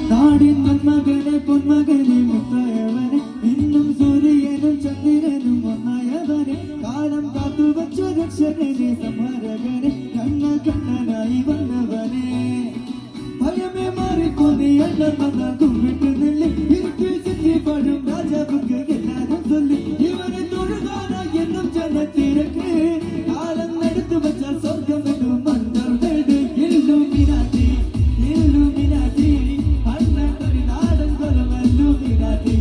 നാടിൻ മന്മകനെ പൊന്മകനെ മുത്തായവനെ ഇന്നും സൂര്യനും ചന്ദ്രനും ഒന്നായവനെ കാലം കാത്തുവച്ച രക്ഷകനെ സംഹാരകനെ ഞങ്ങൾ കണ്ണനായി വന്നവനെ ഭയമേ മാറിപ്പോന്നി എണ്ണം വന്ന കുമ്പിട്ട് നെല്ലി ഇരുട്ടിൽ ചിറ്റിപ്പഴും രാജാവുക്ക് എല്ലാരും ചൊല്ലി ഇവനെ തൊഴുകാന എന്നും ജനത്തിരക്ക് കാലം എടുത്തു വച്ച സ്വർഗം എന്നും മന്ദർ വീട് ഇല്ലുമിനാറ്റി ഇല്ലുമിനാറ്റി അണ്ണത്തൊരു നാടൻ കൊലം ഇല്ലുമിനാറ്റി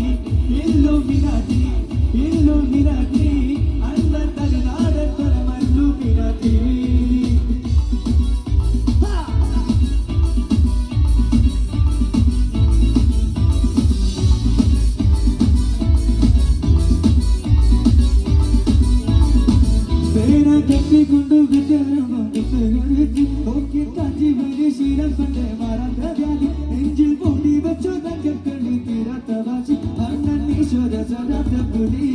ഇല്ലുമിനാറ്റി ഇല്ലുമിനാറ്റി അണ്ണത്തൊരു നാടൻ കൊലം ഇല്ലുമിനാറ്റി കെട്ടിക്കൊണ്ടു നോക്കി കാറ്റി വരി ശീലം കൊണ്ടേ മാറാത്ത വ്യാധി നെഞ്ചിൽ പൊടി വെച്ചു തങ്കക്കളി തീരാത്ത വാശി അണ്ണൻ ഈശ്വര ചടാത്ത പുലി